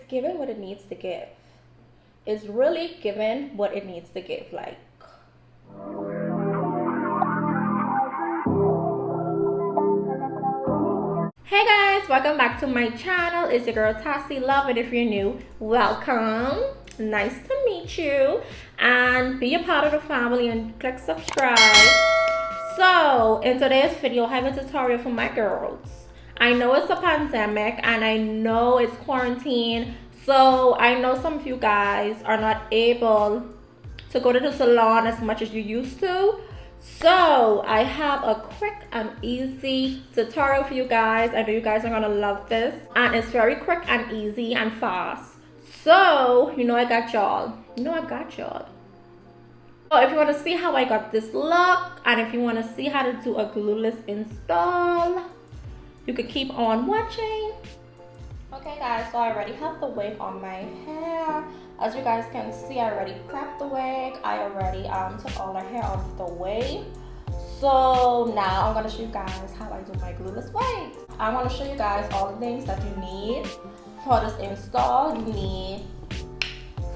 giving what it needs to give. It's really giving what it needs to give. Like, hey guys, welcome back to my channel. It's your girl Tassy. Love it if you're new. Welcome. Nice to meet you. And be a part of the family and click subscribe. So, in today's video, I have a tutorial for my girls. I know it's a pandemic and I know it's quarantine. So, I know some of you guys are not able to go to the salon as much as you used to. So I have a quick and easy tutorial for you guys. I know you guys are gonna love this, and it's very quick and easy and fast. So I got y'all. So if you want to see how I got this look, and if you want to see how to do a glueless install, you could keep on watching. Okay guys, so I already have the wig on my hair. As you guys can see, I already prepped the wig. I already took all the hair off the wig. So now I'm gonna show you guys how I do my glueless wig. I want to show you guys all the things that you need for this install. You need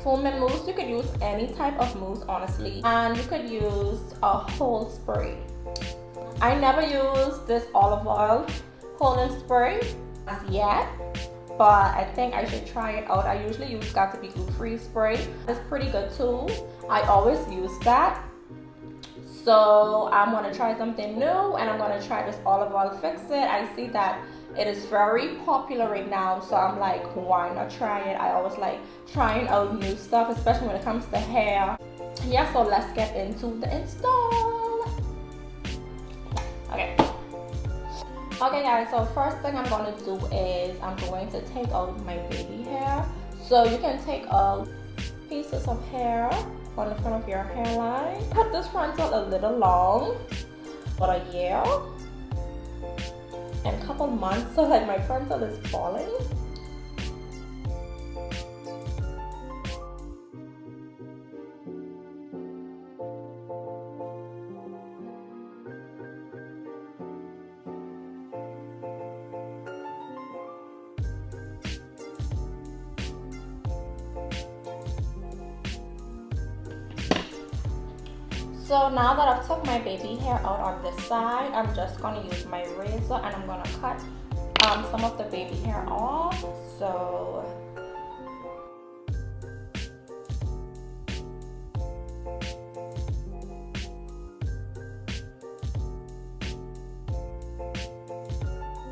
foaming mousse. You could use any type of mousse, honestly, and you could use a whole spray. I never used this olive oil holding spray as yet, but I think I should try it out. I usually use Got to Be Glue Free spray. It's pretty good too. I always use that. So I'm gonna try something new, and I'm gonna try this olive oil fix it. I see that it is very popular right now, so I'm like, why not try it? I always like trying out new stuff, especially when it comes to hair. Yeah, so let's get into the install. Okay guys, so first thing I'm going to do is I'm going to take out my baby hair. So you can take out pieces of hair on the front of your hairline. Cut this frontal a little long, about a year and a couple months, so like my frontal is falling. So now that I've took my baby hair out on this side, I'm just going to use my razor and I'm going to cut some of the baby hair off. So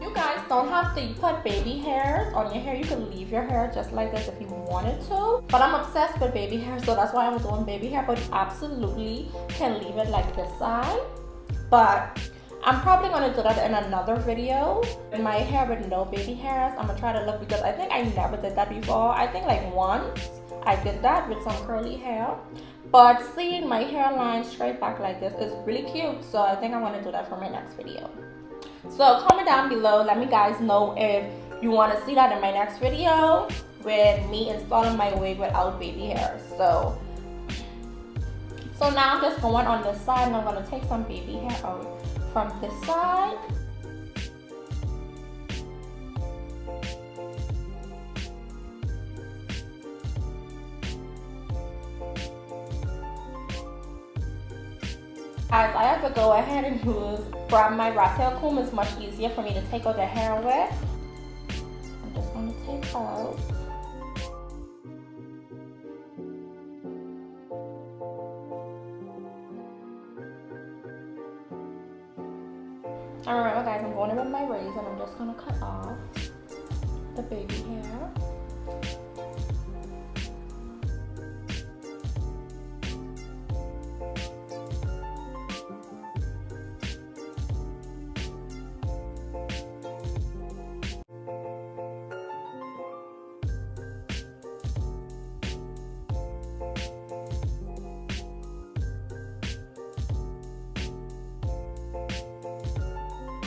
you guys don't have to put baby hairs on your hair. You can leave your hair just like this if you wanted to, but I'm obsessed with baby hair, so that's why I'm doing baby hair. But you absolutely can leave it like this side, but I'm probably going to do that in another video. In my hair with no baby hairs, I'm gonna try to look, because I think I never did that before. I think like once I did that with some curly hair, but seeing my hairline straight back like this is really cute. So I think I want to do that for my next video. So comment down below, let me guys know if you want to see that in my next video with me installing my wig without baby hairs. So now I'm just going on this side, and I'm going to take some baby hair out from this side. Guys, I have to go ahead and grab my rat tail comb. It's much easier for me to take out the hair with. I'm just going to take out. And remember guys, I'm going in with my razor and I'm just going to cut off the baby hair.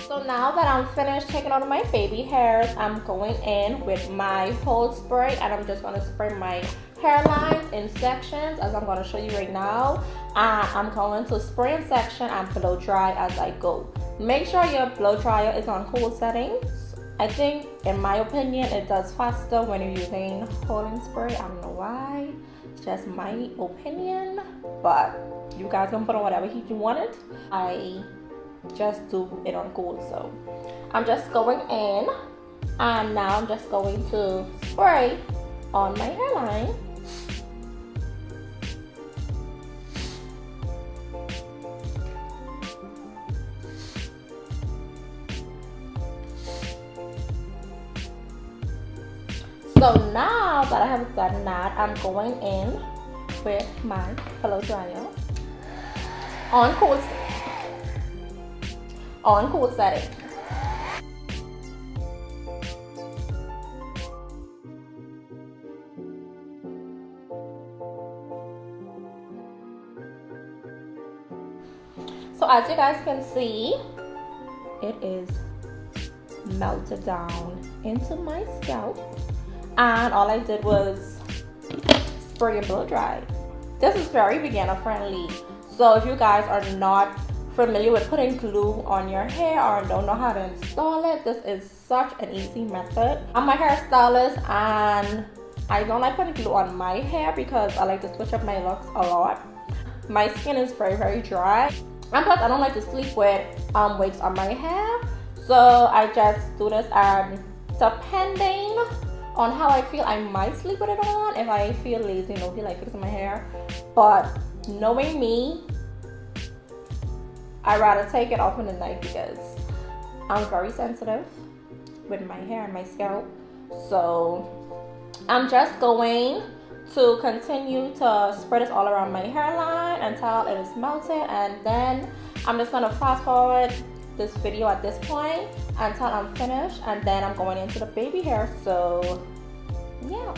So now that I'm finished taking out my baby hairs, I'm going in with my whole spray, and I'm just going to spray my hairline in sections, as I'm going to show you right now. And I'm going to spray in section and blow dry as I go. Make sure your blow dryer is on cool settings I think, in my opinion, it does faster when you're using holding spray. I don't know why. It's just my opinion, but you guys can put on whatever heat you want it. I just do it on cool, so I'm just going in, and now I'm just going to spray on my hairline. So now that I have done that, I'm going in with my pillow dryer on cool setting. So as you guys can see, it is melted down into my scalp, and all I did was spray and blow dry. This is very beginner friendly, so if you guys are not familiar with putting glue on your hair or don't know how to install it, this is such an easy method. I'm a hairstylist and I don't like putting glue on my hair because I like to switch up my looks a lot. My skin is very dry, and plus I don't like to sleep with wigs on my hair, so I just do this, and depending on how I feel, I might sleep with it on if I feel lazy and don't feel like fixing my hair. But knowing me, I'd rather take it off in the night because I'm very sensitive with my hair and my scalp. So I'm just going to continue to spread this all around my hairline until it is melted, and then I'm just going to fast forward this video at this point until I'm finished, and then I'm going into the baby hair. So yeah.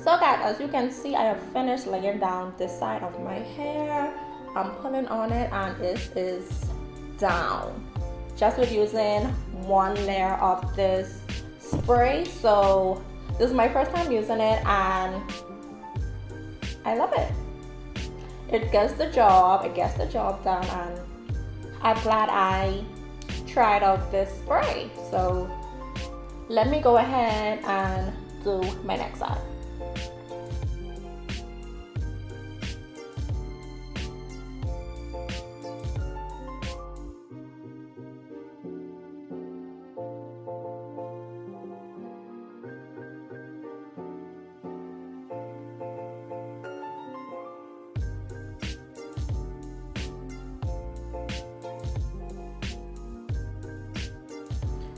So guys, as you can see, I have finished laying down this side of my hair. I'm pulling on it and it is down just with using one layer of this spray. So this is my first time using it and I love it. It gets the job done, and I'm glad I tried out this spray. So let me go ahead and do my next side.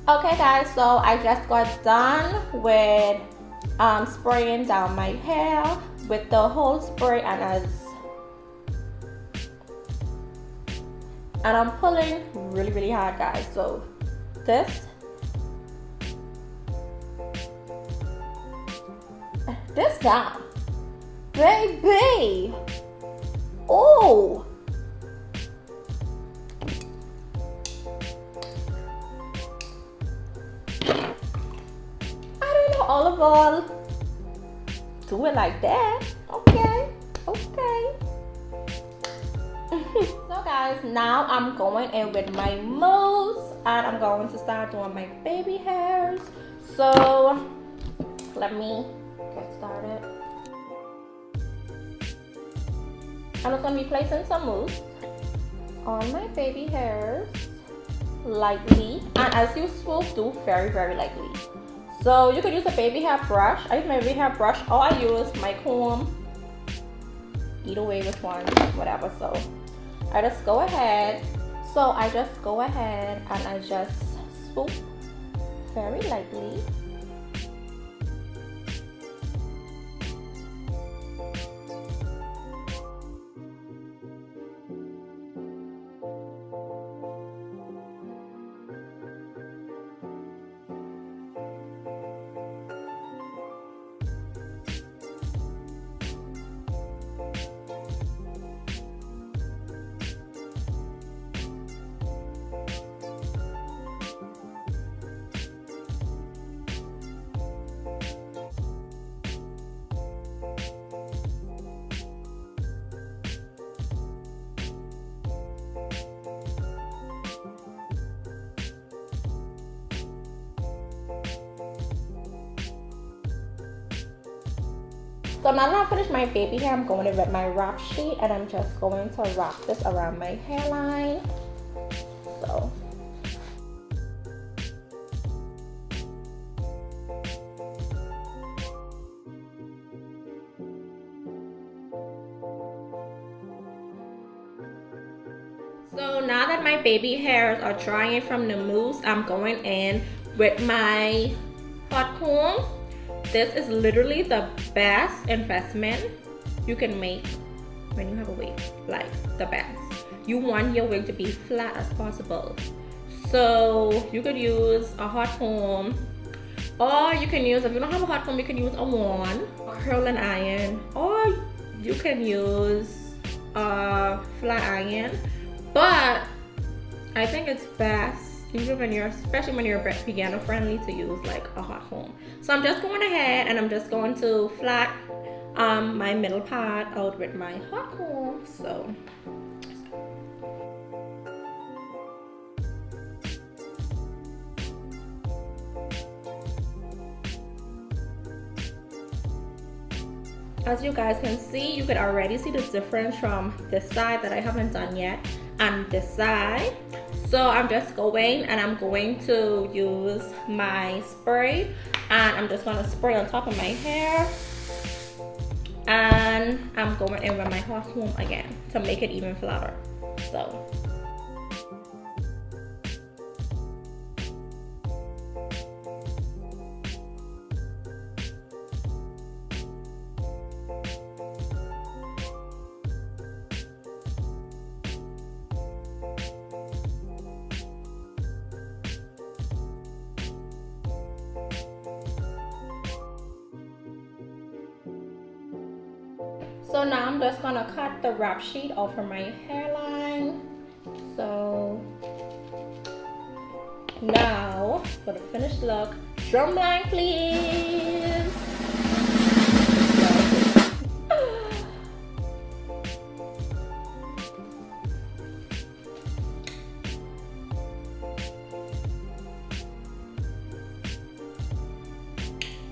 Okay guys, so I just got done with spraying down my hair with the whole spray, and I'm pulling really hard guys. So this down, baby. Oh, all, do it like that. Okay, okay. So guys, now I'm going in with my mousse and I'm going to start doing my baby hairs. So let me get started. I'm just going to be placing some mousse on my baby hairs lightly, and as you swoop, do very lightly. So you could use a baby hair brush. I use my baby hair brush, or I use my comb. Either way, which one, whatever. So I just go ahead. And I just swoop very lightly. So now that I've finished my baby hair, I'm going to get my wrap sheet and I'm just going to wrap this around my hairline. So now that my baby hairs are drying from the mousse, I'm going in with my hot comb. This is literally the best investment you can make when you have a wig, like the best. You want your wig to be flat as possible. So you could use a hot comb, or you can use, if you don't have a hot comb, you can use a wand, a curling iron, or you can use a flat iron. But I think it's best, even when you're, especially when you're beginner friendly, to use like a hot comb. So I'm just going ahead and I'm just going to flat my middle part out with my hot comb. So as you guys can see, you could already see the difference from this side that I haven't done yet and this side. So I'm just going and I'm going to use my spray and I'm just going to spray on top of my hair, and I'm going in with my hot comb again to make it even flatter. So So now I'm just gonna cut the wrap sheet off of my hairline. So now for the finished look, drumline please.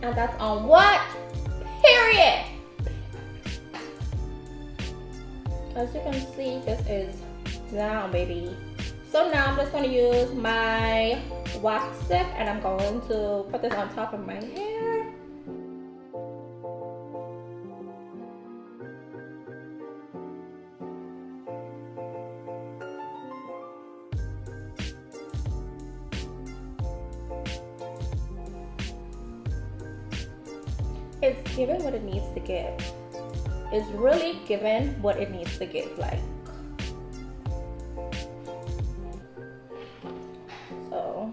And that's on what? Period. As you can see, this is down, baby. So now I'm just going to use my wax stick and I'm going to put this on top of my hair. It's giving what it needs to give. It's really giving what it needs to give, like. So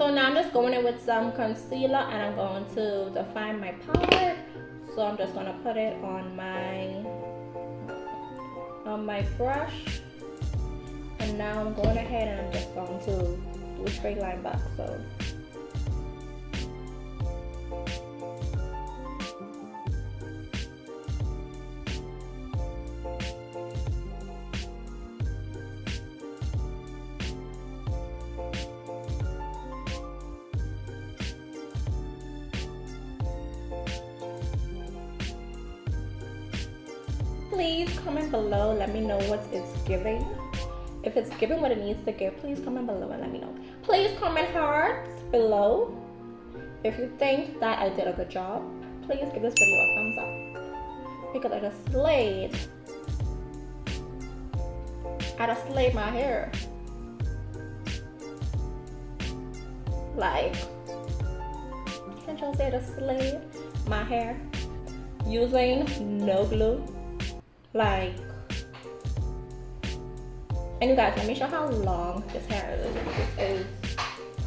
So now I'm just going in with some concealer and I'm going to define my palette. So I'm just gonna put it on my brush. And now I'm going ahead and I'm just going to do a straight line back. So please comment below, let me know what it's giving. If it's giving what it needs to give, please comment below and let me know. Please comment hearts below if you think that I did a good job. Please give this video a thumbs up because I just slayed. I just slayed my hair. Like, can't y'all say I just slayed my hair using no glue? Like, and you guys, let me show how long this hair is.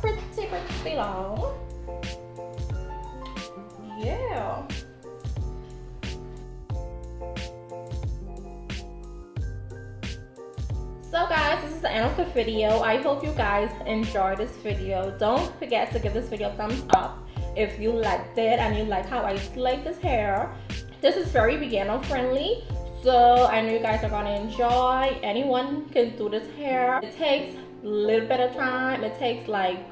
This is pretty long. Yeah. So guys, this is the end of the video. I hope you guys enjoyed this video. Don't forget to give this video a thumbs up if you liked it and you like how I slayed this hair. This is very beginner friendly. So I know you guys are gonna enjoy. Anyone can do this hair. It takes a little bit of time. It takes like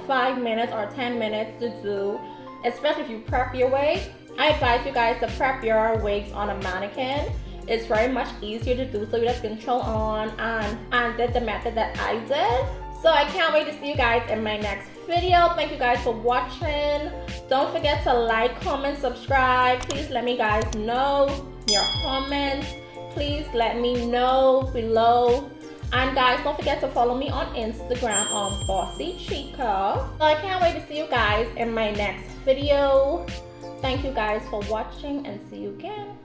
5 minutes or 10 minutes to do, especially if you prep your wig. I advise you guys to prep your wigs on a mannequin. It's very much easier to do, so you just control on and did the method that I did. So I can't wait to see you guys in my next video. Thank you guys for watching. Don't forget to like, comment, subscribe. Please let me guys know your comments. Please let me know below. And guys, don't forget to follow me on Instagram on Bossy Chica. So I can't wait to see you guys in my next video. Thank you guys for watching and see you again.